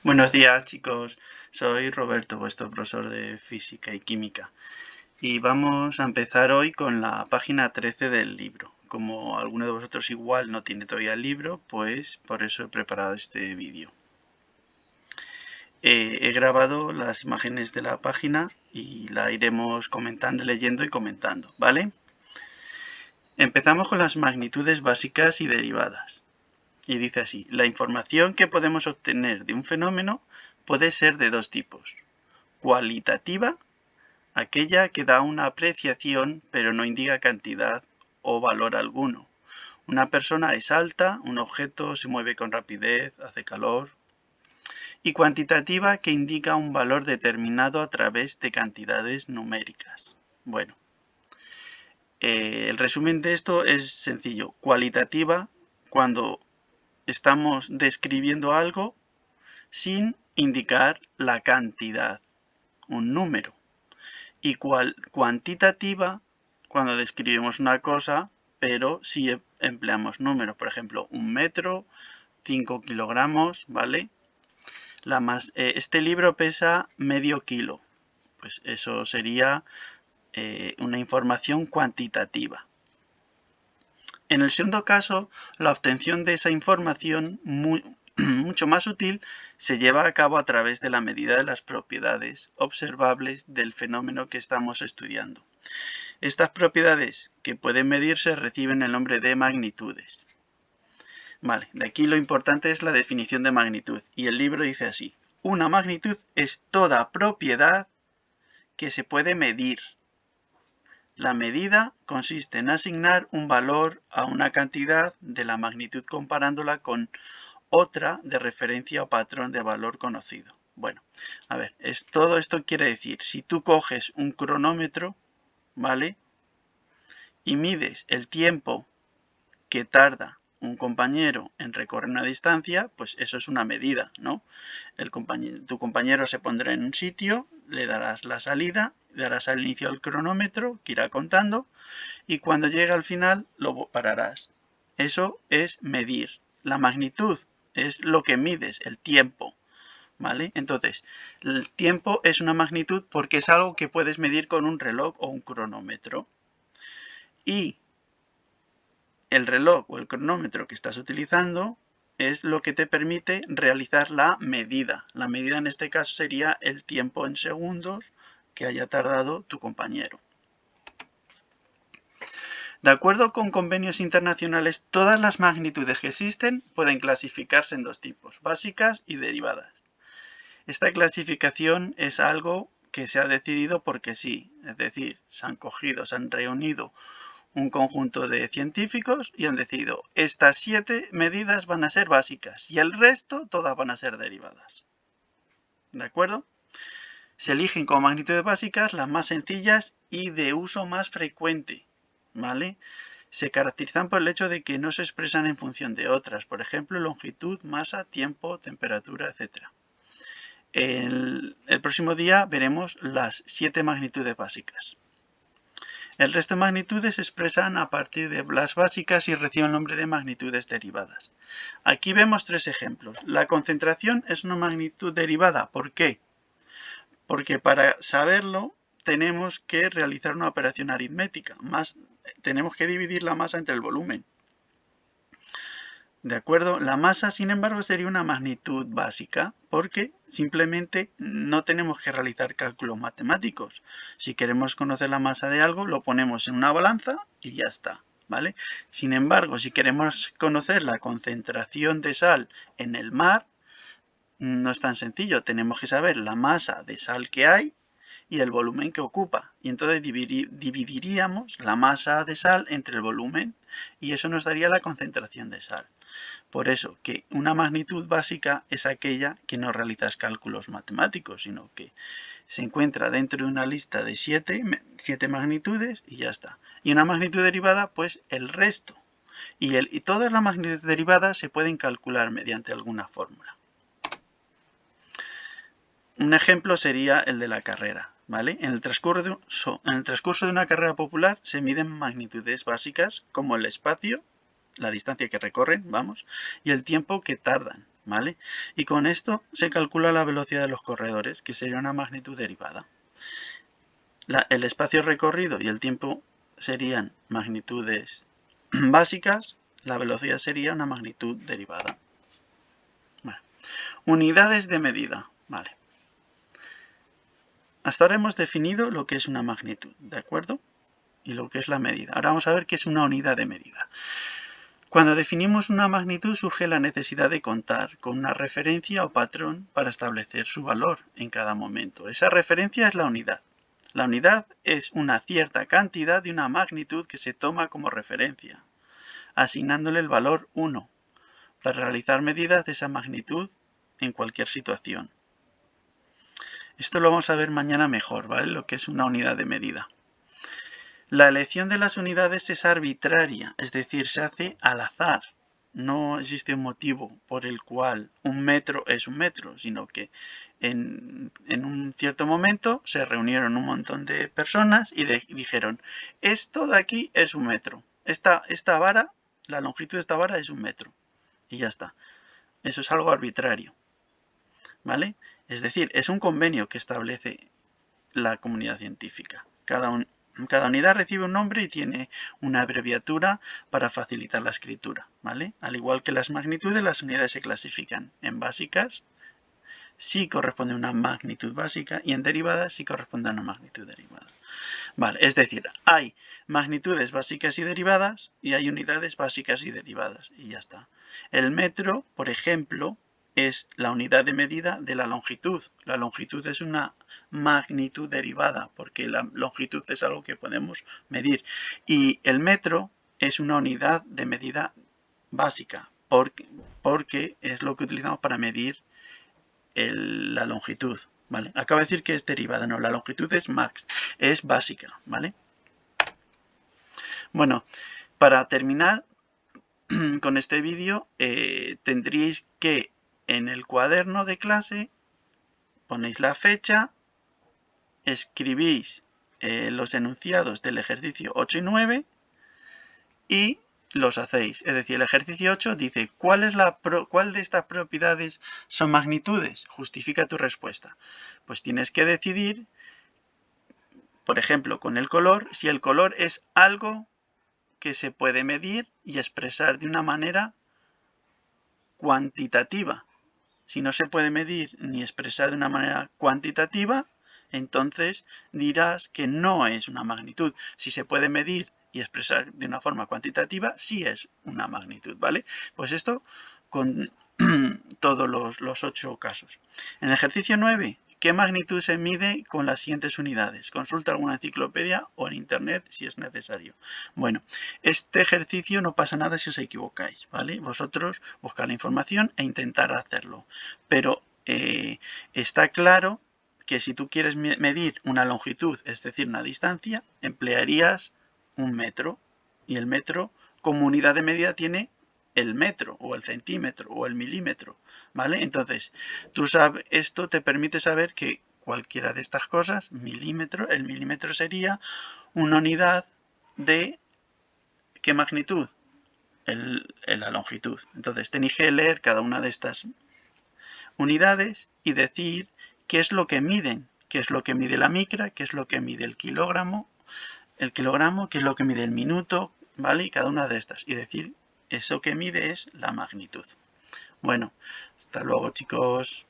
Buenos días, chicos. Soy Roberto, vuestro profesor de física y química. Y vamos a empezar hoy con la página 13 del libro. Como alguno de vosotros igual no tiene todavía el libro, pues por eso he preparado este vídeo. He grabado las imágenes de la página y la iremos comentando, leyendo y comentando, ¿vale? Empezamos con las magnitudes básicas y derivadas. Y dice así: la información que podemos obtener de un fenómeno puede ser de dos tipos: cualitativa, aquella que da una apreciación pero no indica cantidad o valor alguno. Una persona es alta, un objeto se mueve con rapidez, hace calor. Y cuantitativa, que indica un valor determinado a través de cantidades numéricas. Bueno, el resumen de esto es sencillo. Cualitativa, cuando estamos describiendo algo sin indicar la cantidad, un número. Y cuantitativa, cuando describimos una cosa, pero si empleamos números, por ejemplo, 1 metro, 5 kilogramos, ¿vale? Este libro pesa medio kilo, pues eso sería una información cuantitativa. En el segundo caso, la obtención de esa información mucho más útil se lleva a cabo a través de la medida de las propiedades observables del fenómeno que estamos estudiando. Estas propiedades que pueden medirse reciben el nombre de magnitudes. Vale, de aquí lo importante es la definición de magnitud, y el libro dice así: una magnitud es toda propiedad que se puede medir. La medida consiste en asignar un valor a una cantidad de la magnitud comparándola con otra de referencia o patrón de valor conocido. Bueno, a ver, todo esto quiere decir, si tú coges un cronómetro, ¿vale? Y mides el tiempo que tarda un compañero en recorrer una distancia, pues eso es una medida, ¿no? Tu compañero se pondrá en un sitio, le darás la salida, darás al inicio al cronómetro, que irá contando, y cuando llegue al final lo pararás. Eso es medir. La magnitud es lo que mides, el tiempo, ¿vale? Entonces, el tiempo es una magnitud porque es algo que puedes medir con un reloj o un cronómetro. Y el reloj o el cronómetro que estás utilizando es lo que te permite realizar la medida. La medida en este caso sería el tiempo en segundos que haya tardado tu compañero. De acuerdo con convenios internacionales, todas las magnitudes que existen pueden clasificarse en dos tipos: básicas y derivadas. Esta clasificación es algo que se ha decidido porque sí, es decir, se han reunido un conjunto de científicos y han decidido: estas 7 medidas van a ser básicas y el resto todas van a ser derivadas. ¿De acuerdo? Se eligen como magnitudes básicas las más sencillas y de uso más frecuente, ¿vale? Se caracterizan por el hecho de que no se expresan en función de otras, por ejemplo, longitud, masa, tiempo, temperatura, etc. El próximo día veremos las 7 magnitudes básicas. El resto de magnitudes se expresan a partir de las básicas y reciben el nombre de magnitudes derivadas. Aquí vemos 3 ejemplos. La concentración es una magnitud derivada. ¿Por qué? Porque para saberlo tenemos que realizar una operación aritmética. Tenemos que dividir la masa entre el volumen. ¿De acuerdo? La masa, sin embargo, sería una magnitud básica porque simplemente no tenemos que realizar cálculos matemáticos. Si queremos conocer la masa de algo, lo ponemos en una balanza y ya está, ¿vale? Sin embargo, si queremos conocer la concentración de sal en el mar, no es tan sencillo. Tenemos que saber la masa de sal que hay y el volumen que ocupa. Y entonces dividiríamos la masa de sal entre el volumen y eso nos daría la concentración de sal. Por eso que una magnitud básica es aquella que no realizas cálculos matemáticos, sino que se encuentra dentro de una lista de 7 magnitudes y ya está. Y una magnitud derivada, pues el resto. Y todas las magnitudes derivadas se pueden calcular mediante alguna fórmula. Un ejemplo sería el de la carrera, ¿vale? En el transcurso de una carrera popular se miden magnitudes básicas como el espacio, la distancia que recorren, vamos, y el tiempo que tardan, ¿vale? Y con esto se calcula la velocidad de los corredores, que sería una magnitud derivada. El espacio recorrido y el tiempo serían magnitudes básicas, la velocidad sería una magnitud derivada. Bueno, unidades de medida, ¿vale? Hasta ahora hemos definido lo que es una magnitud, ¿de acuerdo? Y lo que es la medida. Ahora vamos a ver qué es una unidad de medida. Cuando definimos una magnitud surge la necesidad de contar con una referencia o patrón para establecer su valor en cada momento. Esa referencia es la unidad. La unidad es una cierta cantidad de una magnitud que se toma como referencia, asignándole el valor 1 para realizar medidas de esa magnitud en cualquier situación. Esto lo vamos a ver mañana mejor, ¿vale? Lo que es una unidad de medida. La elección de las unidades es arbitraria, es decir, se hace al azar. No existe un motivo por el cual un metro es un metro, sino que en un cierto momento se reunieron un montón de personas y dijeron, esto de aquí es un metro. Esta vara, la longitud de esta vara es un metro. Y ya está. Eso es algo arbitrario, ¿vale? Es decir, es un convenio que establece la comunidad científica. Cada unidad recibe un nombre y tiene una abreviatura para facilitar la escritura, ¿vale? Al igual que las magnitudes, las unidades se clasifican en básicas, si corresponde a una magnitud básica, y en derivadas, si corresponde a una magnitud derivada. Vale, es decir, hay magnitudes básicas y derivadas, y hay unidades básicas y derivadas, y ya está. El metro, por ejemplo, es la unidad de medida de la longitud. La longitud es una magnitud derivada, porque la longitud es algo que podemos medir. Y el metro es una unidad de medida básica, porque es lo que utilizamos para medir la longitud, ¿vale? Acabo de decir que es derivada, no, la longitud es básica, ¿vale? Bueno, para terminar con este vídeo, tendríais que en el cuaderno de clase ponéis la fecha, escribís los enunciados del ejercicio 8 y 9 y los hacéis. Es decir, el ejercicio 8 dice, ¿cuál de estas propiedades son magnitudes? Justifica tu respuesta. Pues tienes que decidir, por ejemplo, con el color, si el color es algo que se puede medir y expresar de una manera cuantitativa. Si no se puede medir ni expresar de una manera cuantitativa, entonces dirás que no es una magnitud. Si se puede medir y expresar de una forma cuantitativa, sí es una magnitud, ¿vale? Pues esto con todos los 8 casos. En el ejercicio 9, ¿qué magnitud se mide con las siguientes unidades? Consulta alguna enciclopedia o en internet si es necesario. Bueno, este ejercicio no pasa nada si os equivocáis, ¿vale? Vosotros buscad la información e intentar hacerlo. Pero está claro que si tú quieres medir una longitud, es decir, una distancia, emplearías un metro. Y el metro como unidad de medida tiene el metro o el centímetro o el milímetro, ¿vale? Entonces, esto te permite saber que cualquiera de estas cosas, el milímetro sería una unidad de ¿qué magnitud? La longitud. Entonces, tenéis que leer cada una de estas unidades y decir qué es lo que miden, qué es lo que mide la micra, qué es lo que mide el kilogramo, qué es lo que mide el minuto, ¿vale? Y cada una de estas. Y decir, eso que mide es la magnitud. Bueno, hasta luego, chicos.